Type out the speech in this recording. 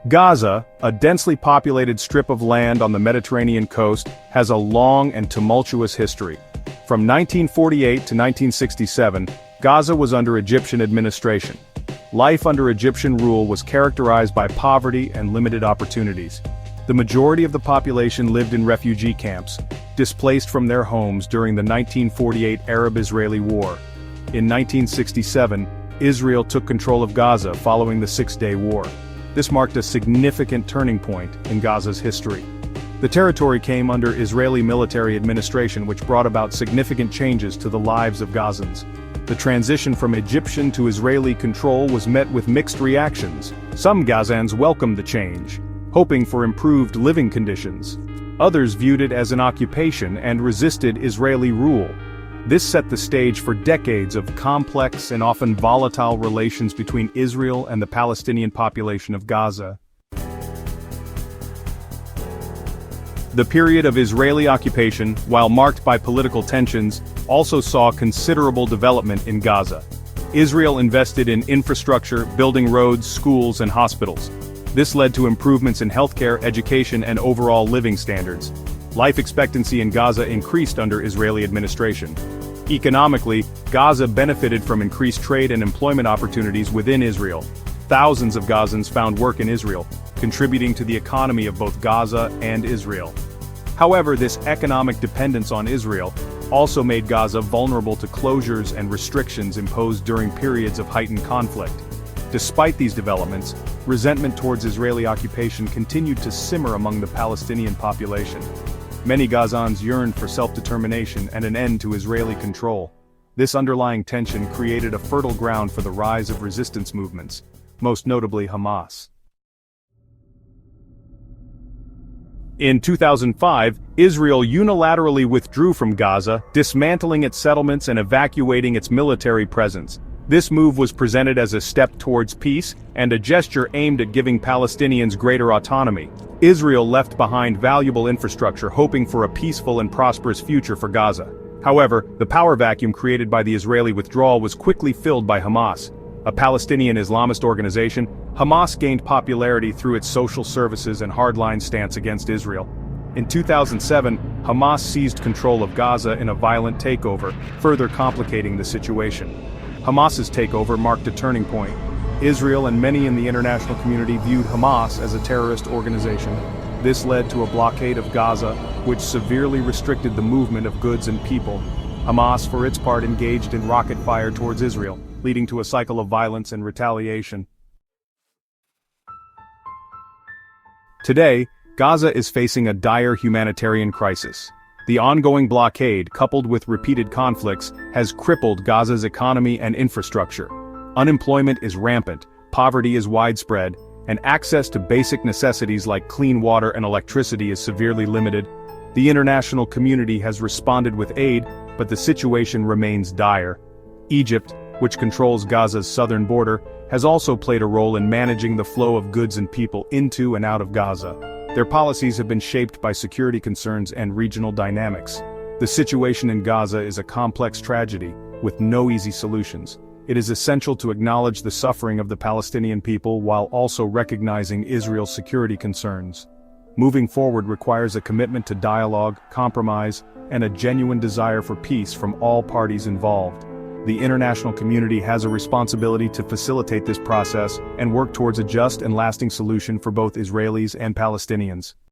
Gaza, a densely populated strip of land on the Mediterranean coast, has a long and tumultuous history. From 1948 to 1967, Gaza was under Egyptian administration. Life under Egyptian rule was characterized by poverty and limited opportunities. The majority of the population lived in refugee camps, displaced from their homes during the 1948 Arab-Israeli War. In 1967, Israel took control of Gaza following the Six-Day War. This marked a significant turning point in Gaza's history. The territory came under Israeli military administration, which brought about significant changes to the lives of Gazans. The transition from Egyptian to Israeli control was met with mixed reactions. Some Gazans welcomed the change, hoping for improved living conditions. Others viewed it as an occupation and resisted Israeli rule. This set the stage for decades of complex and often volatile relations between Israel and the Palestinian population of Gaza. The period of Israeli occupation, while marked by political tensions, also saw considerable development in Gaza. Israel invested in infrastructure, building roads, schools, and hospitals. This led to improvements in healthcare, education, and overall living standards. Life expectancy in Gaza increased under Israeli administration. Economically, Gaza benefited from increased trade and employment opportunities within Israel. Thousands of Gazans found work in Israel, contributing to the economy of both Gaza and Israel. However, this economic dependence on Israel also made Gaza vulnerable to closures and restrictions imposed during periods of heightened conflict. Despite these developments, resentment towards Israeli occupation continued to simmer among the Palestinian population. Many Gazans yearned for self-determination and an end to Israeli control. This underlying tension created a fertile ground for the rise of resistance movements, most notably Hamas. In 2005, Israel unilaterally withdrew from Gaza, dismantling its settlements and evacuating its military presence. This move was presented as a step towards peace and a gesture aimed at giving Palestinians greater autonomy. Israel left behind valuable infrastructure, hoping for a peaceful and prosperous future for Gaza. However, the power vacuum created by the Israeli withdrawal was quickly filled by Hamas. A Palestinian Islamist organization, Hamas gained popularity through its social services and hardline stance against Israel. In 2007, Hamas seized control of Gaza in a violent takeover, further complicating the situation. Hamas's takeover marked a turning point. Israel and many in the international community viewed Hamas as a terrorist organization. This led to a blockade of Gaza, which severely restricted the movement of goods and people. Hamas, for its part, engaged in rocket fire towards Israel, leading to a cycle of violence and retaliation. Today, Gaza is facing a dire humanitarian crisis. The ongoing blockade, coupled with repeated conflicts, has crippled Gaza's economy and infrastructure. Unemployment is rampant, poverty is widespread, and access to basic necessities like clean water and electricity is severely limited. The international community has responded with aid, but the situation remains dire. Egypt, which controls Gaza's southern border, has also played a role in managing the flow of goods and people into and out of Gaza. Their policies have been shaped by security concerns and regional dynamics. The situation in Gaza is a complex tragedy, with no easy solutions. It is essential to acknowledge the suffering of the Palestinian people while also recognizing Israel's security concerns. Moving forward requires a commitment to dialogue, compromise, and a genuine desire for peace from all parties involved. The international community has a responsibility to facilitate this process and work towards a just and lasting solution for both Israelis and Palestinians.